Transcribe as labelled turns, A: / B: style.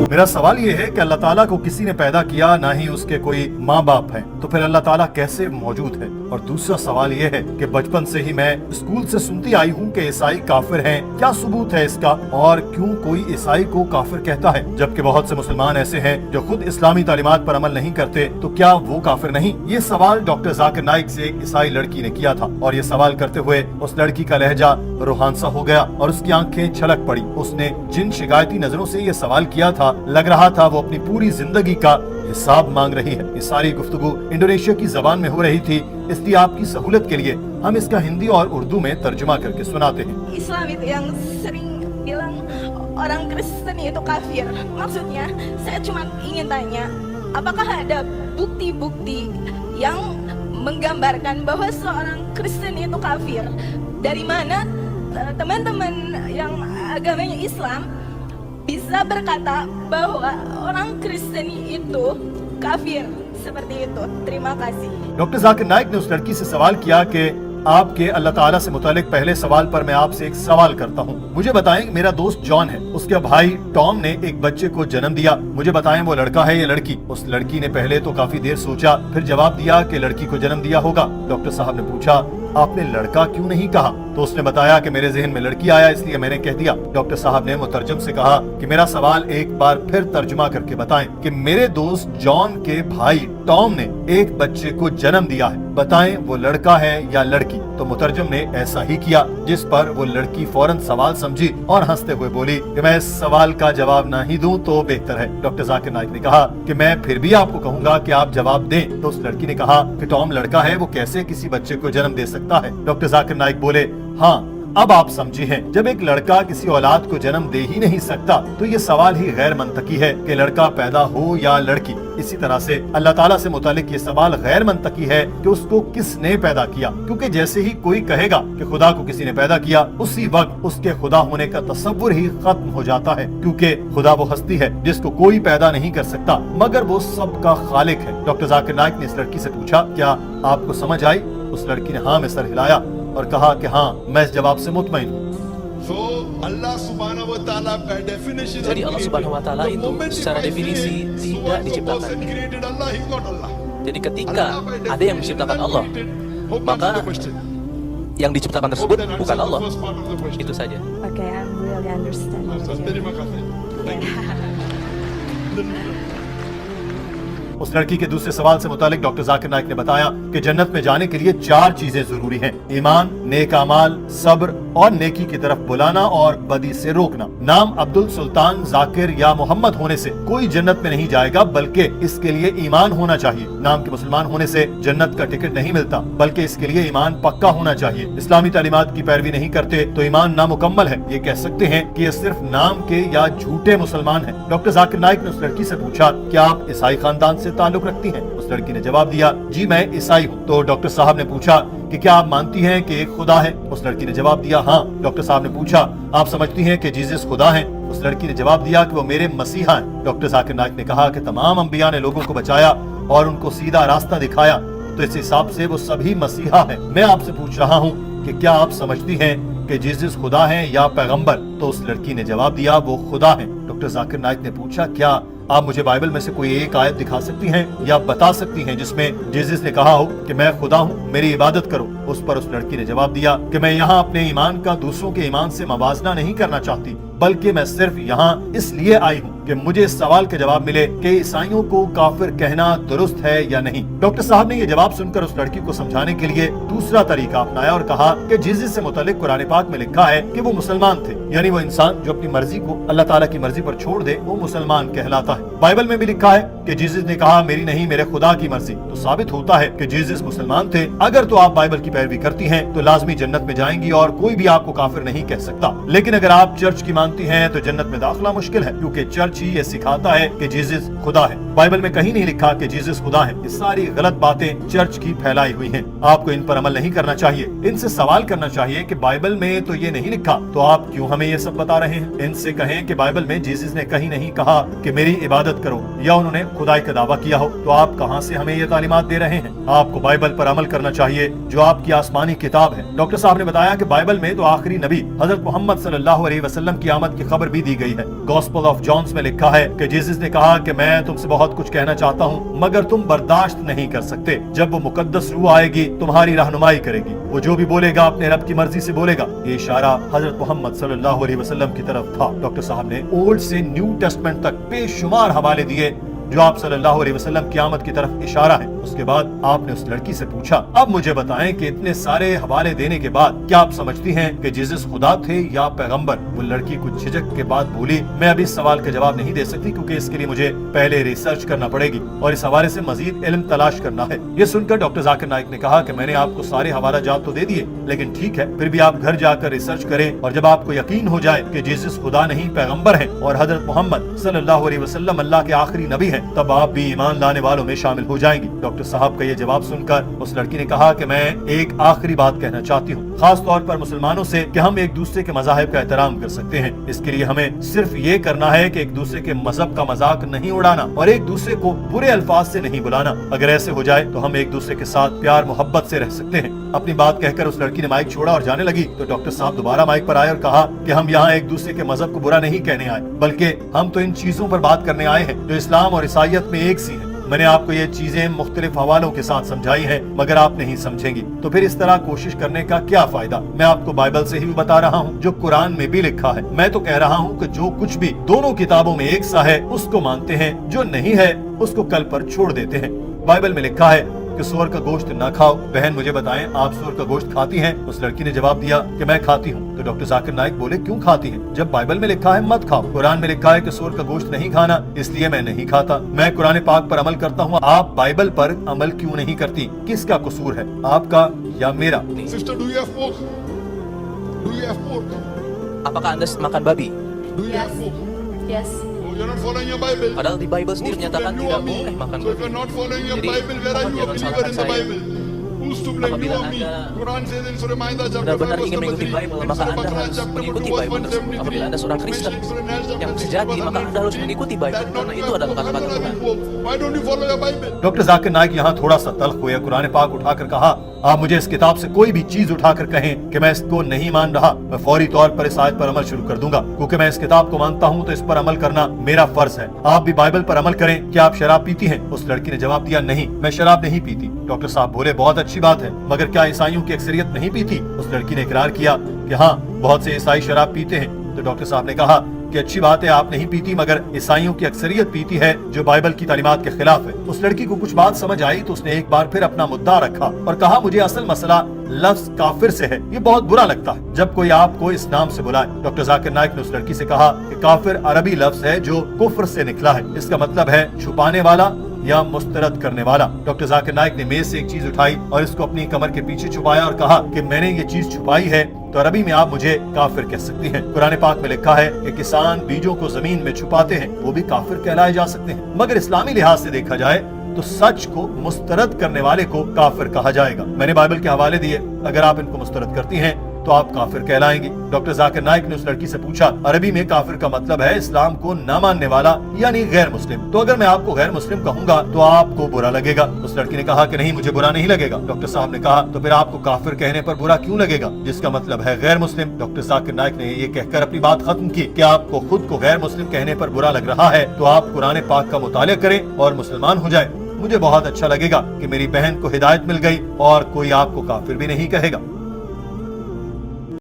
A: मेरा सवाल ये है कि अल्लाह ताला को किसी ने पैदा किया, ना ही उसके कोई माँ बाप हैं, तो फिर अल्लाह ताला कैसे मौजूद है? और दूसरा सवाल ये है कि बचपन से ही मैं स्कूल से सुनती आई हूँ कि ईसाई काफिर हैं, क्या सबूत है इसका? और क्यों कोई ईसाई को काफिर कहता है, जबकि बहुत से मुसलमान ऐसे हैं जो खुद इस्लामी तालीमात पर अमल नहीं करते, तो क्या वो काफिर नहीं? ये सवाल डॉक्टर जाकिर नाइक से एक ईसाई लड़की ने किया था, और ये सवाल करते हुए उस लड़की का लहजा रूहानसा हो गया और उसकी आंखें छलक पड़ी। उसने जिन शिकायती नजरों से ये सवाल किया था, लग रहा था वो अपनी पूरी जिंदगी का हिसाब मांग रही है। ये सारी गुफ्तगू इंडोनेशिया की जबान में हो रही थी, इसलिए आपकी सहूलत के लिए हम इसका हिंदी और उर्दू में तर्जुमा करके सुनाते हैं।
B: Islam itu yang sering bilang orang Kristen itu kafir. Maksudnya, saya cuma ingin tanya, apakah ada bukti-bukti yang menggambarkan bahwa seorang Kristen itu kafir? Dari mana teman-teman yang agamanya Islam bisa berkata bahwa orang Kristen itu kafir seperti itu? Terima kasih.
A: Doctor Zakir Naik ने उस लड़की से सवाल किया कि आपके अल्लाह ताला से मुतालिक पहले सवाल पर मैं आपसे एक सवाल करता हूँ। मुझे बताएं, मेरा दोस्त जॉन है, उसके भाई टॉम ने एक बच्चे को जन्म दिया। मुझे बताएं वो लड़का है या लड़की? उस लड़की ने पहले तो काफी देर सोचा, फिर जवाब दिया कि लड़की को जन्म दिया होगा। डॉक्टर साहब ने पूछा, आपने लड़का क्यों नहीं कहा? तो उसने बताया कि मेरे जहन में लड़की आया, इसलिए मैंने कह दिया। डॉक्टर साहब ने मुतरजम से कहा कि मेरा सवाल एक बार फिर तर्जुमा करके बताएं कि मेरे दोस्त जॉन के भाई टॉम ने एक बच्चे को जन्म दिया है, बताएं वो लड़का है या लड़की? तो मुतरजम ने ऐसा ही किया, जिस पर वो लड़की फौरन सवाल समझी और हंसते हुए बोली कि मैं इस सवाल का जवाब ना ही दूं तो बेहतर है। डॉक्टर जाकिर नाइक ने कहा कि मैं फिर भी आपको कहूंगा कि आप जवाब दें। तो उस लड़की ने कहा कि टॉम लड़का है, वो कैसे किसी बच्चे को जन्म दे सकता है? डॉक्टर जाकिर नाइक बोले, हाँ अब आप समझी हैं, जब एक लड़का किसी औलाद को जन्म दे ही नहीं सकता तो ये सवाल ही गैर मंतकी है कि लड़का पैदा हो या लड़की। इसी तरह से अल्लाह ताला से मुतालिक ये सवाल गैर मंतकी है कि उसको किसने पैदा किया, क्योंकि जैसे ही कोई कहेगा कि खुदा को किसी ने पैदा किया, उसी वक्त उसके खुदा होने का तसव्वुर ही खत्म हो जाता है, क्योंकि खुदा वो हस्ती है जिसको कोई पैदा नहीं कर सकता मगर वो सबका खालिक है। डॉक्टर जाकिर नाइक ने इस लड़की से पूछा, क्या आपको समझ आई? उस लड़की ने हाँ में सर हिलाया और कहा कि हाँ, मैं इस जवाब से मुतमईन हूँ।
C: Jadi Allah Subhanahu wa Ta'ala itu secara definisi tidak diciptakan. Jadi ketika ada yang menciptakan Allah, maka yang diciptakan tersebut bukan Allah. Itu saja.
B: Okay, I'm really understand.
A: उस लड़की के दूसरे सवाल से मुतालिक डॉक्टर जाकिर नाइक ने बताया कि जन्नत में जाने के लिए 4 चीजें जरूरी हैं: ईमान, नेक अमाल, सब्र और नेकी की तरफ बुलाना और बदी से रोकना। नाम अब्दुल सुल्तान, जाकिर या मोहम्मद होने से कोई जन्नत में नहीं जाएगा, बल्कि इसके लिए ईमान होना चाहिए। नाम के मुसलमान होने से जन्नत का टिकट नहीं मिलता, बल्कि इसके लिए ईमान पक्का होना चाहिए। इस्लामी तालीमात की पैरवी नहीं करते तो ईमान नामुकम्मल है। ये कह सकते हैं कि ये सिर्फ नाम के या झूठे मुसलमान हैं। डॉक्टर जाकिर नाइक ने उस लड़की से पूछा, क्या आप ईसाई खानदान से ताल्लुक रखती हैं? उस लड़की ने जवाब दिया, जी मैं ईसाई हूँ। तो डॉक्टर साहब ने पूछा कि क्या आप मानती हैं कि एक खुदा है? उस लड़की ने जवाब दिया, हाँ। डॉक्टर साहब ने पूछा, आप समझती हैं कि जीसस खुदा हैं? उस लड़की ने जवाब दिया कि वो मेरे मसीहा हैं। डॉक्टर जाकिर नाइक ने कहा कि तमाम अंबिया ने लोगों को बचाया और उनको सीधा रास्ता दिखाया, तो इस हिसाब से वो सभी मसीहा हैं। मैं आपसे पूछ रहा हूँ कि क्या आप समझती हैं कि जीसस खुदा हैं या पैगंबर? तो उस लड़की ने जवाब दिया, वो खुदा हैं। डॉक्टर जाकिर नाइक ने पूछा, क्या आप मुझे बाइबल में से कोई एक आयत दिखा सकती हैं या बता सकती हैं जिसमें जीसस ने कहा हो कि मैं खुदा हूँ, मेरी इबादत करो? उस पर उस लड़की ने जवाब दिया कि मैं यहाँ अपने ईमान का दूसरों के ईमान से मवाजना नहीं करना चाहती, बल्कि मैं सिर्फ यहाँ इसलिए आई हूँ कि मुझे इस सवाल का जवाब मिले कि ईसाइयों को काफिर कहना दुरुस्त है या नहीं। डॉक्टर साहब ने ये जवाब सुनकर उस लड़की को समझाने के लिए दूसरा तरीका अपनाया और कहा कि जीसस से मुतालिक कुरान पाक में लिखा है कि वो मुसलमान थे, यानी वो इंसान जो अपनी मर्जी को अल्लाह ताला की मर्जी पर छोड़ दे वो मुसलमान कहलाता है। बाइबल में भी लिखा है कि जीसस ने कहा, मेरी नहीं मेरे खुदा की मर्जी, तो साबित होता है कि जीसस मुसलमान थे। अगर तो आप बाइबल की पैरवी करती हैं तो लाजमी जन्नत में जाएंगी और कोई भी आपको काफिर नहीं कह सकता। लेकिन अगर आप चर्च की मानती हैं तो जन्नत में दाखिला मुश्किल है, क्योंकि चर्च ही ये सिखाता है कि जीसस खुदा है। बाइबल में कहीं नहीं लिखा कि जीसस खुदा है। ये सारी गलत बातें चर्च की फैलाई हुई हैं। आपको इन पर अमल नहीं करना चाहिए। इनसे सवाल करना चाहिए कि बाइबल में तो ये नहीं लिखा, तो आप क्यों हमें ये सब बता रहे हैं। इनसे कहें कि बाइबल में जीसस ने कहीं नहीं कहा कि मेरी इबादत करो, या उन्होंने खुदाई का दावा किया हो, तो आप कहां से हमें ये तालीमात दे रहे हैं। आपको बाइबल पर अमल करना चाहिए जो आपकी आसमानी किताब है। डॉक्टर साहब ने बताया कि बाइबल में तो आखिरी नबी हजरत मोहम्मद सल्लल्लाहु अलैहि वसल्लम की आमद की खबर भी दी गई है। गॉस्पेल ऑफ जॉन्स में लिखा है कि जीसस ने कहा कि मैं तुमसे बहुत कुछ कहना चाहता हूँ, मगर तुम बर्दाश्त नहीं कर सकते। जब वो मुकद्दस रूह आएगी तुम्हारी रहनुमाई करेगी, वो जो भी बोलेगा अपने रब की मर्जी से बोलेगा। ये इशारा हजरत मोहम्मद सल्लल्लाहु अलैहि वसल्लम की तरफ था। डॉक्टर साहब ने ओल्ड से न्यू टेस्टमेंट तक बेशुमार हवाले दिए जो आप सल्लल्लाहु अलैहि वसल्लम की आमद की तरफ इशारा है। उसके बाद आपने उस लड़की से पूछा, अब मुझे बताएं कि इतने सारे हवाले देने के बाद क्या आप समझती हैं कि जीसस खुदा थे या पैगंबर। वो लड़की कुछ झिझक के बाद बोली, मैं अभी इस सवाल का जवाब नहीं दे सकती, क्योंकि इसके लिए मुझे पहले रिसर्च करना पड़ेगी और इस हवाले से मजीद इल्म तलाश करना है। ये सुनकर डॉक्टर जाकिर नाइक ने कहा कि मैंने आपको सारे हवाला जात तो दे दिए, लेकिन ठीक है, फिर भी आप घर जाकर रिसर्च करें, और जब आपको यकीन हो जाए कि जीसस खुदा नहीं पैगंबर है और हजरत मोहम्मद सल्लल्लाहु अलैहि वसल्लम अल्लाह के आखिरी नबी है, तब आप भी ईमान लाने वालों में शामिल हो जाएंगी। डॉक्टर साहब का ये जवाब सुनकर उस लड़की ने कहा कि मैं एक आखिरी बात कहना चाहती हूँ, खास तौर पर मुसलमानों से, कि हम एक दूसरे के मज़ाहिब का एहतराम कर सकते हैं। इसके लिए हमें सिर्फ ये करना है कि एक दूसरे के मजहब का मजाक नहीं उड़ाना और एक दूसरे को बुरे अल्फाज से नहीं बुलाना। अगर ऐसे हो जाए तो हम एक दूसरे के साथ प्यार मोहब्बत से रह सकते हैं। अपनी बात कहकर उस लड़की ने माइक छोड़ा और जाने लगी, तो डॉक्टर साहब दोबारा माइक पर आए और कहा कि हम यहाँ एक दूसरे के मजहब को बुरा नहीं कहने आए, बल्कि हम तो इन चीजों पर बात करने आए हैं जो इस्लाम और ईसाईयत में एक सी है। मैंने आपको ये चीजें मुख्तलिफ हवालों के साथ समझाई हैं, मगर आप नहीं समझेंगी, तो फिर इस तरह कोशिश करने का क्या फायदा। मैं आपको बाइबल से ही बता रहा हूँ, जो कुरान में भी लिखा है। मैं तो कह रहा हूँ कि जो कुछ भी दोनों किताबों में एक सा है उसको मानते हैं, जो नहीं है उसको कल पर छोड़ देते हैं। बाइबल में लिखा है कि सूअर का गोश्त न खाओ। बहन मुझे बताएं, आप सूअर का गोश्त खाती हैं? उस लड़की ने जवाब दिया कि मैं खाती हूँ। तो डॉक्टर जाकिर नाइक बोले, क्यों खाती हैं, जब बाइबल में लिखा है मत खाओ। कुरान में लिखा है कि सूअर का गोश्त नहीं खाना, इसलिए मैं नहीं खाता। मैं कुरान पाक पर अमल करता हूँ, आप बाइबल पर अमल क्यों नहीं करती? किसका कसूर है, आपका या मेरा?
D: Sister, do you have pork? Do you have pork?
C: Apakah Anda makan babi?
D: Do you have pork?
B: Yes.
D: Oh, you're not following your Bible.
C: Padahal di Bible sendiri
D: Who's to
C: menyatakan
D: blame, you
C: tidak
D: or me?
C: boleh makan
D: So if
C: babi.
D: you're not following your
C: Jadi,
D: Bible, where are
C: mohon
D: you a
C: jangan
D: believer
C: salahkan
D: in the
C: saya.
D: Bible? Who's to blame, you
C: Apabila
D: or me?
C: Anda
D: Quran says in Surah Ma'idah chapter 5
C: benar-benar
D: verse
C: ingin
D: number
C: mengikuti
D: 3.
C: Bible,
D: In
C: maka
D: Surah
C: Anda
D: Baqarah
C: harus
D: chapter
C: mengikuti
D: 2 verse
C: Bible tersebut.
D: 173.
C: Apabila Anda seorang Kristen
D: Mentioned Surah An-Nahl chapter
C: yang
D: 6
C: sejati,
D: verse
C: maka Anda harus
D: 193.
C: mengikuti Bible,
D: That not
C: karena
D: to
C: itu
D: have
C: adalah
D: pork,
C: kata-kata
D: you're
C: Tuhan.
D: having pork. Why don't you follow your Bible?
A: Doctor Zakir Naik यहाँ थोड़ा सा तल्ख हुए, कुरान पाक उठाकर कहा, आप मुझे इस किताब से कोई भी चीज उठाकर कहें कि मैं इसको नहीं मान रहा, मैं फौरी तौर पर इस आयत पर अमल शुरू कर दूंगा, क्योंकि मैं इस किताब को मानता हूँ तो इस पर अमल करना मेरा फर्ज है। आप भी बाइबल पर अमल करें। क्या आप शराब पीती हैं? उस लड़की ने जवाब दिया, नहीं, मैं शराब नहीं पीती। डॉक्टर साहब बोले, बहुत अच्छी बात है, मगर क्या ईसाइयों की अक्सरियत नहीं पीती? उस लड़की ने इकरार किया कि हाँ, बहुत से ईसाई शराब पीते हैं। तो डॉक्टर साहब ने कहा कि अच्छी बात है आप नहीं पीती, मगर ईसाइयों की अक्सरियत पीती है, जो बाइबल की तालीमात के खिलाफ है। उस लड़की को कुछ बात समझ आई तो उसने एक बार फिर अपना मुद्दा रखा और कहा, मुझे असल मसला लफ्ज काफिर से है, ये बहुत बुरा लगता है जब कोई आपको इस नाम से बुलाए। डॉक्टर जाकिर नाइक ने उस लड़की से कहा कि काफिर अरबी लफ्ज है जो कुफ्र से निकला है, इसका मतलब है छुपाने वाला या मुस्तरद करने वाला। डॉक्टर जाकिर नाइक ने मेज से एक चीज उठाई और इसको अपनी कमर के पीछे छुपाया और कहा कि मैंने ये चीज छुपाई है तो अरबी में आप मुझे काफिर कह सकती हैं। कुरान पाक में लिखा है कि किसान बीजों को जमीन में छुपाते हैं, वो भी काफिर कहलाए जा सकते हैं, मगर इस्लामी लिहाज से देखा जाए तो सच को मुस्तरद करने वाले को काफिर कहा जाएगा। मैंने बाइबल के हवाले दिए, अगर आप इनको मुस्तरद करती हैं तो आप काफिर कहलाएंगी। डॉक्टर जाकिर नाइक ने उस लड़की से पूछा, अरबी में काफिर का मतलब है इस्लाम को न मानने वाला यानी गैर मुस्लिम, तो अगर मैं आपको गैर मुस्लिम कहूंगा तो आपको बुरा लगेगा? उस लड़की ने कहा कि नहीं, मुझे बुरा नहीं लगेगा। डॉक्टर साहब ने कहा, तो फिर आपको काफिर कहने पर बुरा क्यों लगेगा, जिसका मतलब है गैर मुस्लिम? डॉक्टर जाकिर नाइक ने ये कहकर अपनी बात खत्म की कि आपको खुद को गैर मुस्लिम कहने पर बुरा लग रहा है तो आप कुरान पाक का मुतालिया करें और मुसलमान हो जाए। मुझे बहुत अच्छा लगेगा कि मेरी बहन को हिदायत मिल गई और कोई आपको काफिर भी नहीं कहेगा।